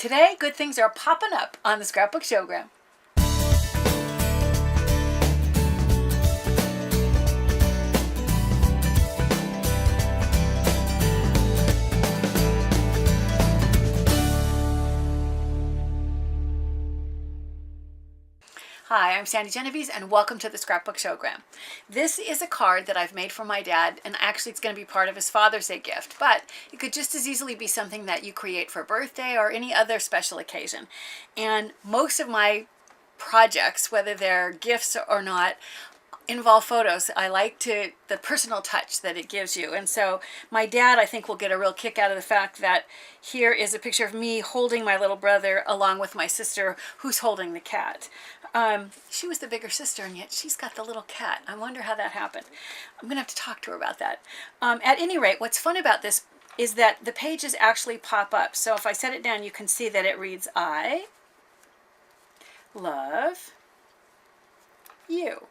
Today, good things are popping up on the Scrapbook Showgram. Hi, I'm Sandi Genovese and welcome to the Scrapbook Showgram. This is a card that I've made for my dad, and actually it's going to be part of his Father's Day gift, but it could just as easily be something that you create for a birthday or any other special occasion. And most of my projects, whether they're gifts or not, involve photos. I like the personal touch that it gives you. And so my dad, I think, will get a real kick out of the fact that here is a picture of me holding my little brother along with my sister who's holding the cat. She was the bigger sister, and yet she's got the little cat. I wonder how that happened. I'm going to have to talk to her about that. At any rate, what's fun about this is that the pages actually pop up. So if I set it down, you can see that it reads, I love you.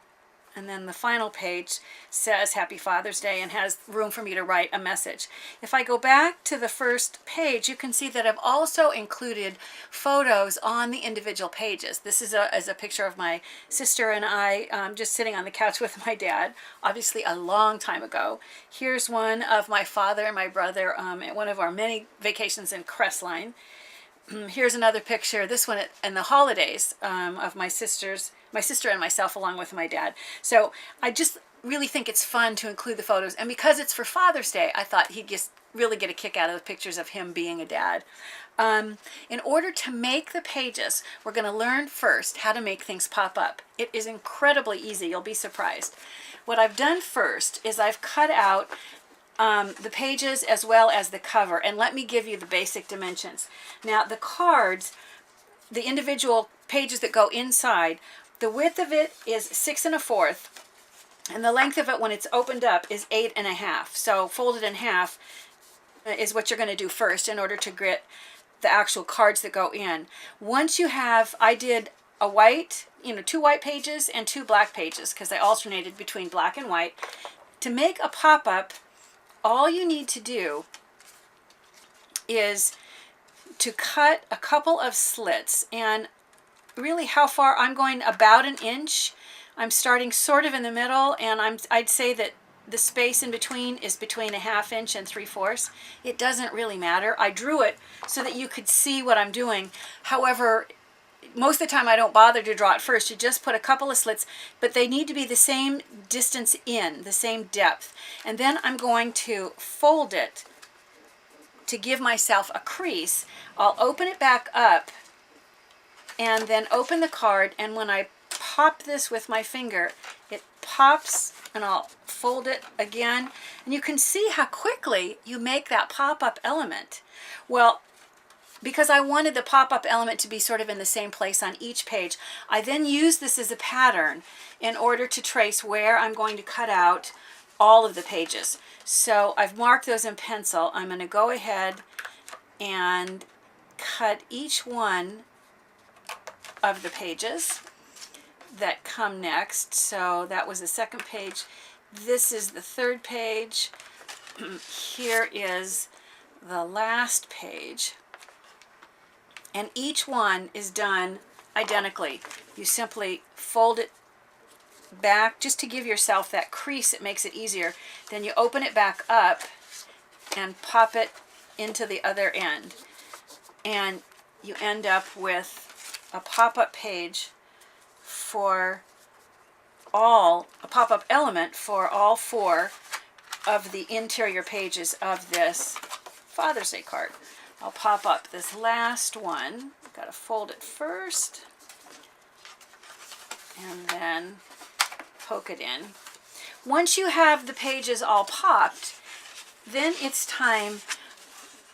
And then the final page says Happy Father's Day and has room for me to write a message. If I go back to the first page, you can see that I've also included photos on the individual pages. This is a picture of my sister and I just sitting on the couch with my dad, obviously a long time ago. Here's one of my father and my brother at one of our many vacations in Crestline. Here's another picture, this one in the holidays, of my sister and myself along with my dad. So I just really think it's fun to include the photos. And because it's for Father's Day, I thought he'd just really get a kick out of the pictures of him being a dad. In order to make the pages, we're going to learn first how to make things pop up. It is incredibly easy. You'll be surprised. What I've done first is I've cut out the pages as well as the cover, and let me give you the basic dimensions. Now the cards, the individual pages that go inside, the width of it is 6 1/4, and the length of it when it's opened up is 8 1/2. So folded in half is what you're going to do first in order to get the actual cards that go in. Once you have, I did a white, 2 white pages and 2 black pages because I alternated between black and white. To make a pop-up, all you need to do is to cut a couple of slits, and really how far I'm going, about 1 inch. I'm starting sort of in the middle, and I'd say that the space in between is between 1/2 inch and 3/4. It doesn't really matter. I drew it so that you could see what I'm doing. However, most of the time I don't bother to draw it first. You just put a couple of slits, but they need to be the same distance in, the same depth. And then I'm going to fold it to give myself a crease. I'll open it back up and then open the card, and when I pop this with my finger, it pops, and I'll fold it again. And you can see how quickly you make that pop-up element. Well, because I wanted the pop-up element to be sort of in the same place on each page, I then use this as a pattern in order to trace where I'm going to cut out all of the pages. So I've marked those in pencil. I'm going to go ahead and cut each one of the pages that come next. So that was the second page. This is the third page. Here is the last page. And each one is done identically. You simply fold it back just to give yourself that crease. It makes it easier. Then you open it back up and pop it into the other end. And you end up with a pop-up page for a pop-up element for all 4 of the interior pages of this Father's Day card. I'll pop up this last one. Got to fold it first and then poke it in. Once you have the pages all popped, then it's time.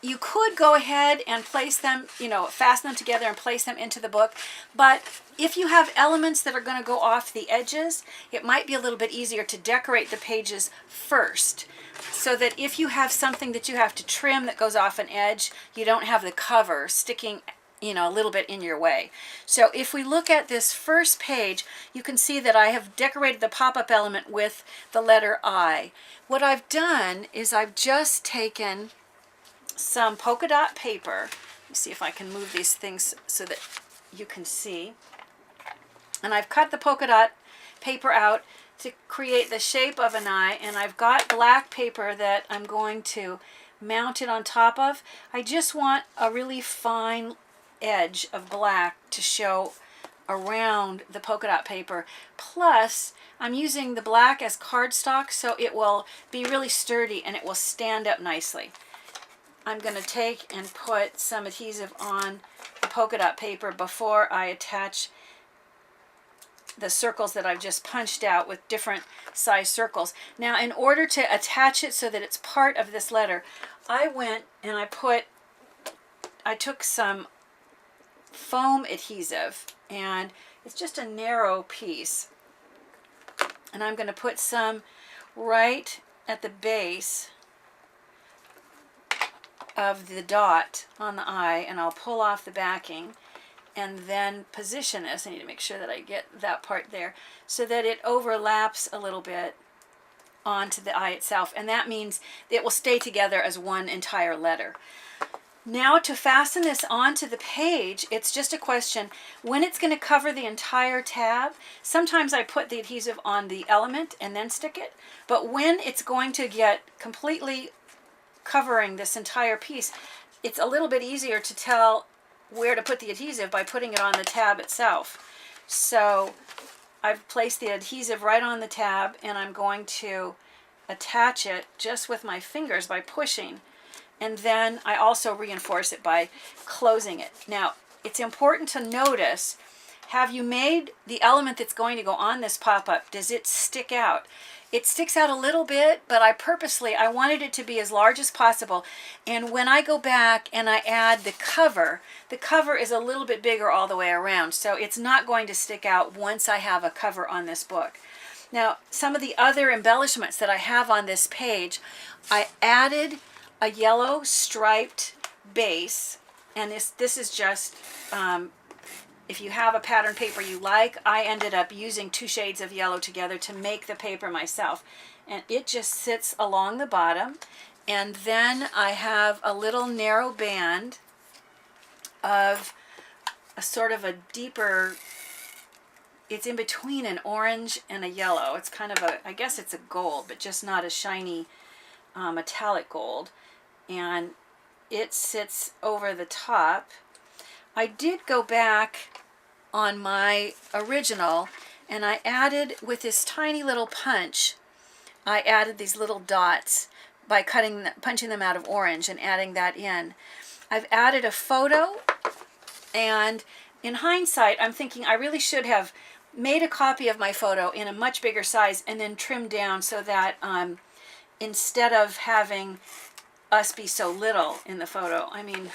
You could go ahead and place them, fasten them together and place them into the book. But if you have elements that are going to go off the edges, it might be a little bit easier to decorate the pages first, so that if you have something that you have to trim that goes off an edge, you don't have the cover sticking, a little bit in your way. So if we look at this first page, you can see that I have decorated the pop-up element with the letter I. What I've done is I've just taken some polka dot paper Let me see if I can move these things so that you can see. And I've cut the polka dot paper out to create the shape of an eye, and I've got black paper that I'm going to mount it on top of. I just want a really fine edge of black to show around the polka dot paper. Plus, I'm using the black as cardstock, so it will be really sturdy and it will stand up nicely. I'm going to take and put some adhesive on the polka dot paper before I attach the circles that I've just punched out with different size circles. Now, in order to attach it so that it's part of this letter, I went and I took some foam adhesive, and it's just a narrow piece. And I'm going to put some right at the base of the dot on the eye, and I'll pull off the backing and then position this. I need to make sure that I get that part there so that it overlaps a little bit onto the eye itself, and that means it will stay together as one entire letter. Now, to fasten this onto the page, it's just a question when it's going to cover the entire tab. Sometimes I put the adhesive on the element and then stick it, but when it's going to get completely covering this entire piece, it's a little bit easier to tell where to put the adhesive by putting it on the tab itself. So I've placed the adhesive right on the tab, and I'm going to attach it just with my fingers by pushing, and then I also reinforce it by closing it. Now, it's important to notice, have you made the element that's going to go on this pop-up, does it stick out? It sticks out a little bit, but I wanted it to be as large as possible. And when I go back and I add the cover is a little bit bigger all the way around. So it's not going to stick out once I have a cover on this book. Now, some of the other embellishments that I have on this page, I added a yellow striped base. And this is just, if you have a pattern paper you like, I ended up using 2 shades of yellow together to make the paper myself. And it just sits along the bottom. And then I have a little narrow band of a sort of a deeper, it's in between an orange and a yellow. It's kind of I guess it's a gold, but just not a shiny metallic gold. And it sits over the top. I did go back on my original, and I added, with this tiny little punch, I added these little dots by punching them out of orange and adding that in. I've added a photo, and in hindsight, I'm thinking I really should have made a copy of my photo in a much bigger size and then trimmed down so that instead of having us be so little in the photo. I mean,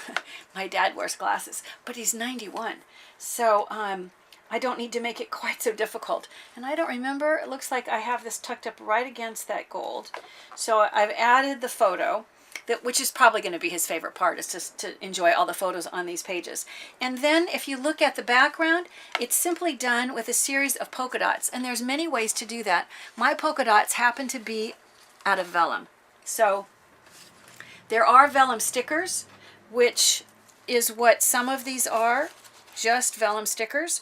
my dad wears glasses, but he's 91. So I don't need to make it quite so difficult. And I don't remember, it looks like I have this tucked up right against that gold. So I've added the photo, which is probably going to be his favorite part, is just to enjoy all the photos on these pages. And then if you look at the background, it's simply done with a series of polka dots. And there's many ways to do that. My polka dots happen to be out of vellum. So there are vellum stickers, which is what some of these are, just vellum stickers.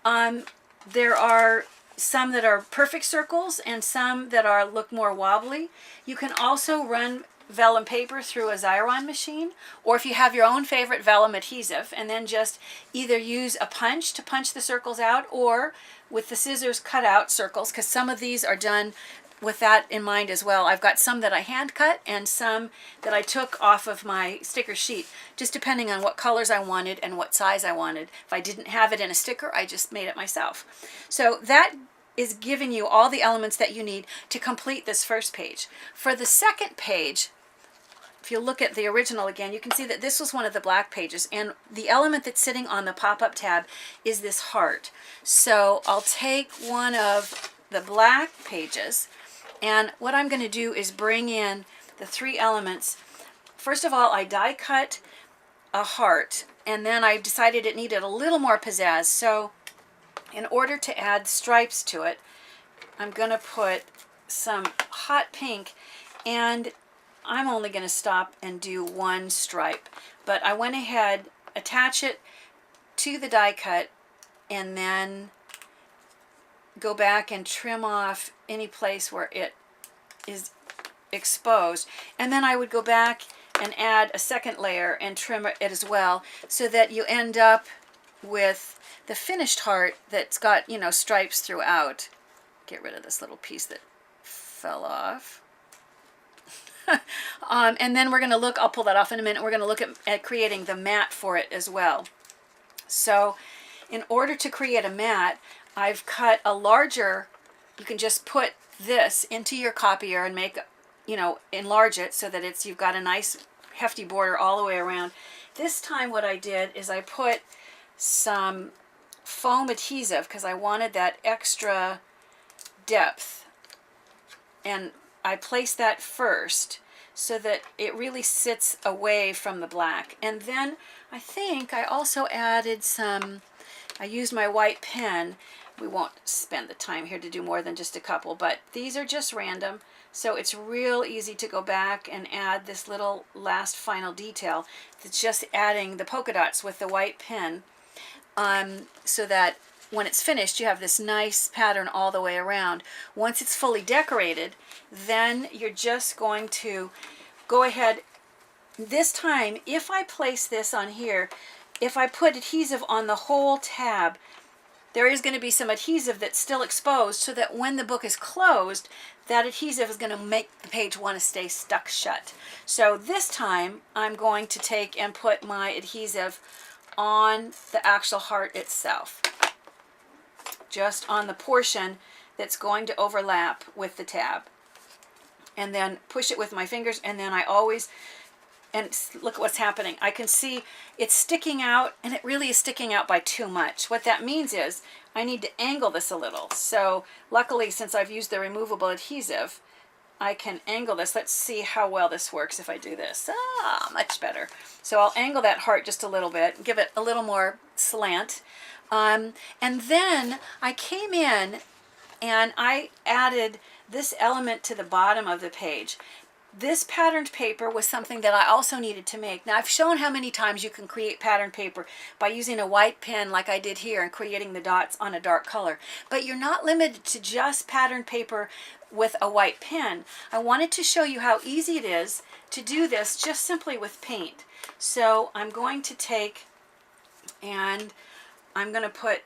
There are some that are perfect circles and some that look more wobbly. You can also run vellum paper through a Xyron machine, or if you have your own favorite vellum adhesive, and then just either use a punch to punch the circles out, or with the scissors cut out circles, because some of these are done with that in mind as well. I've got some that I hand cut and some that I took off of my sticker sheet, just depending on what colors I wanted and what size I wanted. If I didn't have it in a sticker, I just made it myself. So that is giving you all the elements that you need to complete this first page. For the second page, if you look at the original again, you can see that this was one of the black pages, and the element that's sitting on the pop-up tab is this heart. So I'll take one of the black pages, and what I'm going to do is bring in the 3 elements. First of all, I die cut a heart, and then I decided it needed a little more pizzazz. So in order to add stripes to it, I'm going to put some hot pink, and I'm only going to stop and do 1 stripe. But I went ahead attach it to the die cut and then go back and trim off any place where it is exposed. And then I would go back and add a second layer and trim it as well, so that you end up with the finished heart that's got, you know, stripes throughout. Get rid of this little piece that fell off. And then we're going to look, I'll pull that off in a minute, we're going to look at creating the mat for it as well. So in order to create a mat, I've cut a larger, you can just put this into your copier and make, you know, enlarge it so that it's, you've got a nice hefty border all the way around. This time what I did is I put some foam adhesive because I wanted that extra depth, and I placed that first so that it really sits away from the black. And then I think I also added some, I used my white pen. We won't spend the time here to do more than just a couple, but these are just random. So it's real easy to go back and add this little last final detail. It's just adding the polka dots with the white pen, so that when it's finished, you have this nice pattern all the way around. Once it's fully decorated, then you're just going to go ahead. This time, if I place this on here, if I put adhesive on the whole tab, there is going to be some adhesive that's still exposed, so that when the book is closed, that adhesive is going to make the page want to stay stuck shut. So this time, I'm going to take and put my adhesive on the actual heart itself, just on the portion that's going to overlap with the tab, and then push it with my fingers. And then I always, and look at what's happening. I can see it's sticking out, and it really is sticking out by too much. What that means is I need to angle this a little. So luckily, since I've used the removable adhesive, I can angle this. Let's see how well this works if I do this. Much better. So I'll angle that heart just a little bit, give it a little more slant. And then I came in and I added this element to the bottom of the page. This patterned paper was something that I also needed to make. Now, I've shown how many times you can create patterned paper by using a white pen like I did here and creating the dots on a dark color. But you're not limited to just patterned paper with a white pen. I wanted to show you how easy it is to do this just simply with paint. So I'm going to take and I'm going to put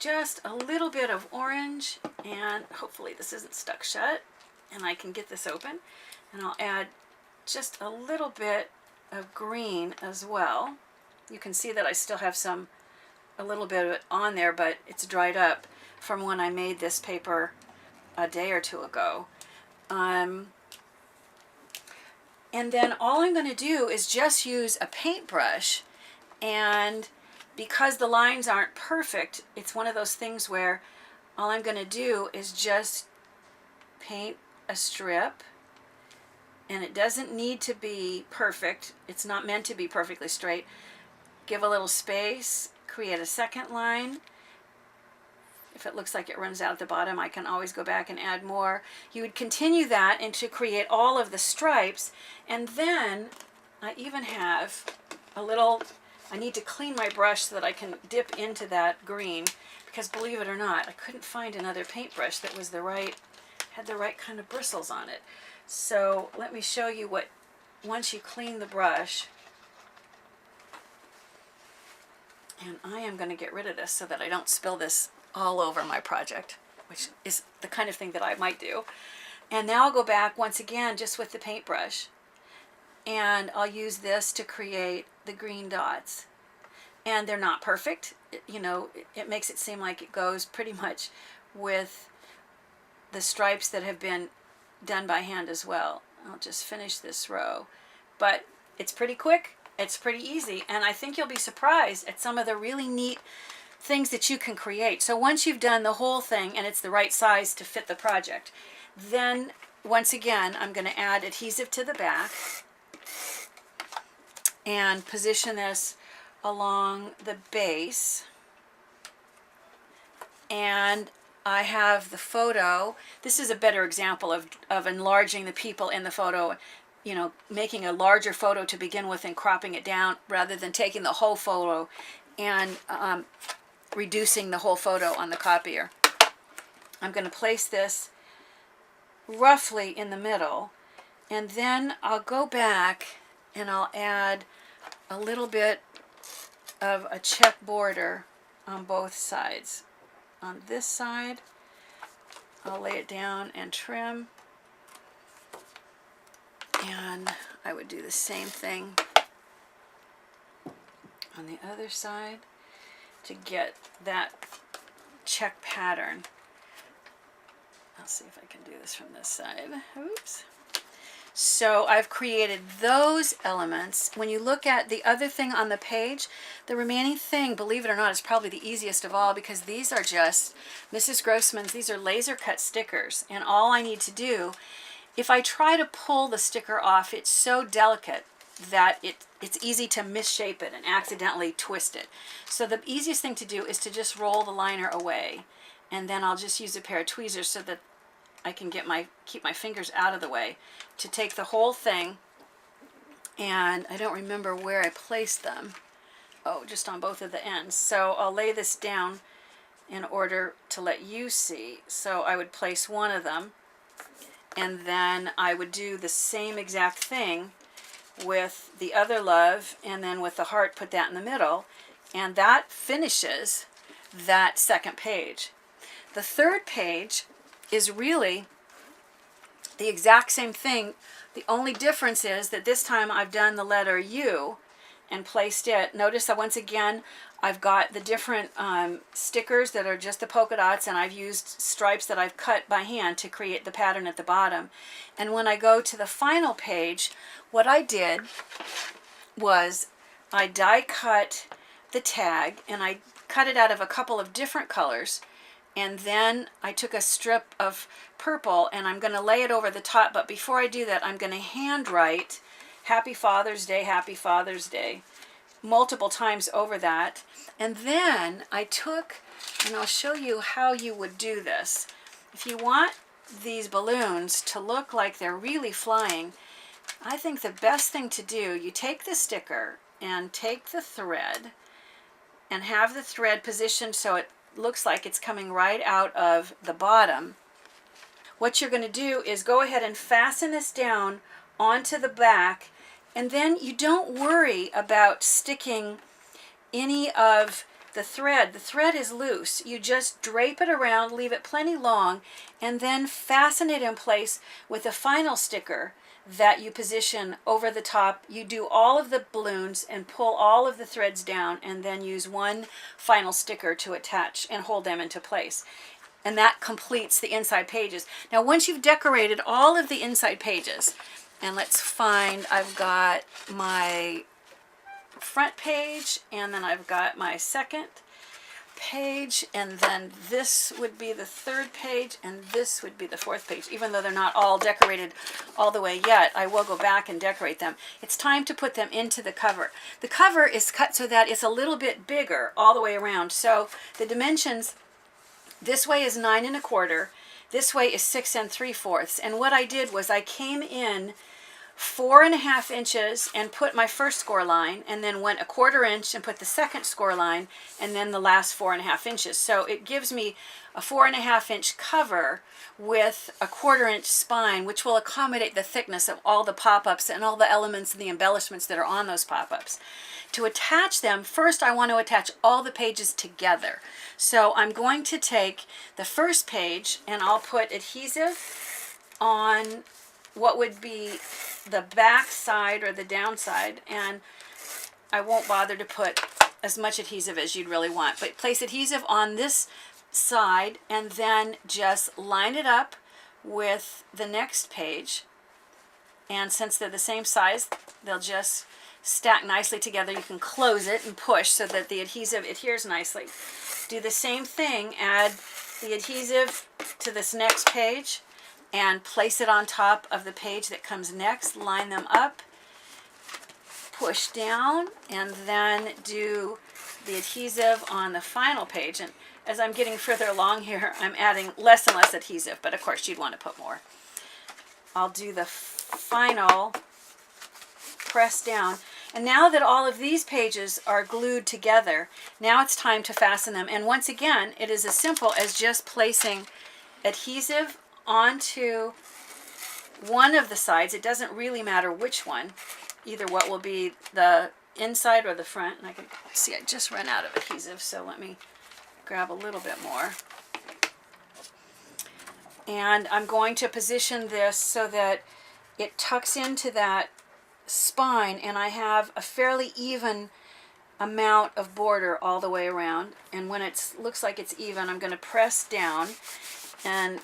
just a little bit of orange, and hopefully this isn't stuck shut and I can get this open. And I'll add just a little bit of green as well. You can see that I still have a little bit of it on there, but it's dried up from when I made this paper a day or two ago. And then all I'm going to do is just use a paintbrush, and because the lines aren't perfect, it's one of those things where all I'm going to do is just paint a strip. And it doesn't need to be perfect. It's not meant to be perfectly straight. Give a little space, create a second line. If it looks like it runs out at the bottom, I can always go back and add more. You would continue that and to create all of the stripes. And then I even have a little, I need to clean my brush so that I can dip into that green, because believe it or not, I couldn't find another paintbrush that was had the right kind of bristles on it. So let me show you what, once you clean the brush, and I am going to get rid of this so that I don't spill this all over my project, which is the kind of thing that I might do. And now I'll go back once again just with the paintbrush, and I'll use this to create the green dots. And they're not perfect. You know, it makes it seem like it goes pretty much with the stripes that have been done by hand as well. I'll just finish this row, but it's pretty quick, it's pretty easy, and I think you'll be surprised at some of the really neat things that you can create. So once you've done the whole thing and it's the right size to fit the project, then once again I'm going to add adhesive to the back and position this along the base. And I have the photo. This is a better example of enlarging the people in the photo you know, making a larger photo to begin with and cropping it down rather than taking the whole photo and reducing the whole photo on the copier. I'm going to place this roughly in the middle, and then I'll go back and I'll add a little bit of a check border on both sides. On this side, I'll lay it down and trim, and I would do the same thing on the other side to get that check pattern. I'll see if I can do this from this side. Oops. So I've created those elements. When you look at the other thing on the page, the remaining thing, believe it or not, is probably the easiest of all, because these are just Mrs. Grossman's. These are laser cut stickers, and all I need to do, if I try to pull the sticker off, it's so delicate that it's easy to misshape it and accidentally twist it. So the easiest thing to do is to just roll the liner away, and then I'll just use a pair of tweezers so that I can keep my fingers out of the way to take the whole thing. And I don't remember where I placed them. Oh, just on both of the ends. So I'll lay this down in order to let you see. So I would place one of them, and then I would do the same exact thing with the other love, and then with the heart, put that in the middle, and that finishes that second page. The third page is really the exact same thing. The only difference is that this time I've done the letter U and placed it. Notice that once again I've got the different stickers that are just the polka dots, and I've used stripes that I've cut by hand to create the pattern at the bottom. And when I go to the final page, what I did was I die cut the tag, and I cut it out of a couple of different colors. And then I took a strip of purple, and I'm going to lay it over the top. But before I do that, I'm going to handwrite Happy Father's Day multiple times over that. And then I took, and I'll show you how you would do this. If you want these balloons to look like they're really flying, I think the best thing to do, you take the sticker and take the thread and have the thread positioned so it looks like it's coming right out of the bottom. What you're going to do is go ahead and fasten this down onto the back, and then you don't worry about sticking any of the thread. The thread is loose. You just drape it around, leave it plenty long, and then fasten it in place with the final sticker that you position over the top. You do all of the balloons and pull all of the threads down, and then use one final sticker to attach and hold them into place. And that completes the inside pages. Now once you've decorated all of the inside pages, and let's find, I've got my front page, and then I've got my second page, and then this would be the third page, and this would be the fourth page. Even though they're not all decorated all the way yet, I will go back and decorate them. It's time to put them into the cover. The cover is cut so that it's a little bit bigger all the way around. So the dimensions, this way is 9 1/4, this way is 6 3/4. And what I did was I came in 4 1/2 inches and put my first score line, and then went 1/4 inch and put the second score line, and then the last 4 1/2 inches. So it gives me a 4 1/2 inch cover with a 1/4 inch spine, which will accommodate the thickness of all the pop-ups and all the elements and the embellishments that are on those pop-ups. To attach them, first I want to attach all the pages together. So I'm going to take the first page, and I'll put adhesive on what would be the back side or the downside, and I won't bother to put as much adhesive as you'd really want, but place adhesive on this side, and then just line it up with the next page. And since they're the same size, they'll just stack nicely together. You can close it and push so that the adhesive adheres nicely. Do the same thing, add the adhesive to this next page, and place it on top of the page that comes next. Line them up, push down, and then do the adhesive on the final page. And as I'm getting further along here, I'm adding less and less adhesive, but of course you'd want to put more. I'll do the final press down. And now that all of these pages are glued together, now it's time to fasten them. And once again, it is as simple as just placing adhesive onto one of the sides. It doesn't really matter which one, either what will be the inside or the front. And I can see I just ran out of adhesive, so let me grab a little bit more. And I'm going to position this so that it tucks into that spine, and I have a fairly even amount of border all the way around. And when it looks like it's even, I'm going to press down. And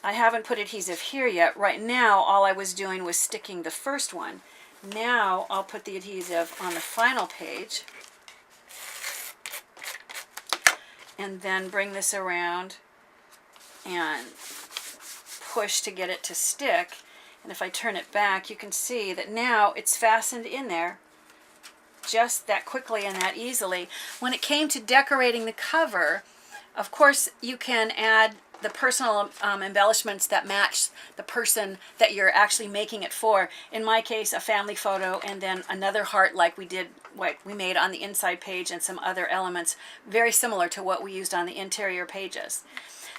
I haven't put adhesive here yet. Right now, all I was doing was sticking the first one. Now I'll put the adhesive on the final page and then bring this around and push to get it to stick. And if I turn it back, you can see that now it's fastened in there just that quickly and that easily. When it came to decorating the cover, of course you can add the personal embellishments that match the person that you're actually making it for. In my case, a family photo and then another heart like we made on the inside page, and some other elements very similar to what we used on the interior pages.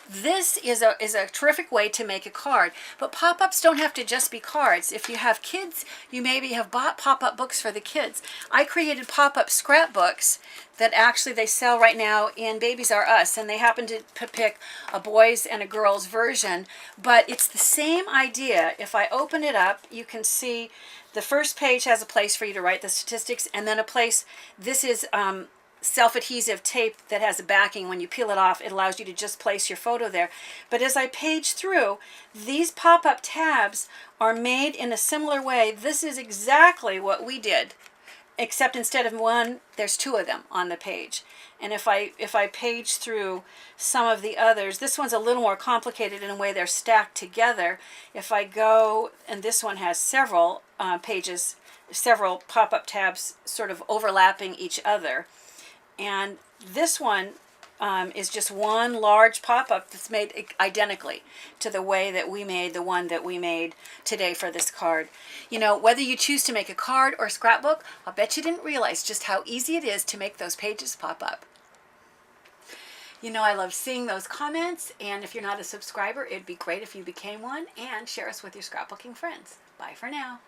This is a terrific way to make a card, but pop-ups don't have to just be cards. If you have kids, you maybe have bought pop-up books for the kids. I created pop-up scrapbooks that actually they sell right now in Babies R Us, and they happen to pick a boys and a girls version, but it's the same idea. If I open it up, you can see the first page has a place for you to write the statistics, and then a place, this is self-adhesive tape that has a backing. When you peel it off, it allows you to just place your photo there. But as I page through, these pop-up tabs are made in a similar way. This is exactly what we did, except instead of one, there's two of them on the page. And if I page through some of the others, this one's a little more complicated in a way they're stacked together. If I go, and this one has several pages, several pop-up tabs sort of overlapping each other. And this one is just one large pop-up that's made identically to the way that we made the one that we made today for this card. You know, whether you choose to make a card or a scrapbook, I'll bet you didn't realize just how easy it is to make those pages pop up. You know, I love seeing those comments, and if you're not a subscriber, it'd be great if you became one, and share us with your scrapbooking friends. Bye for now.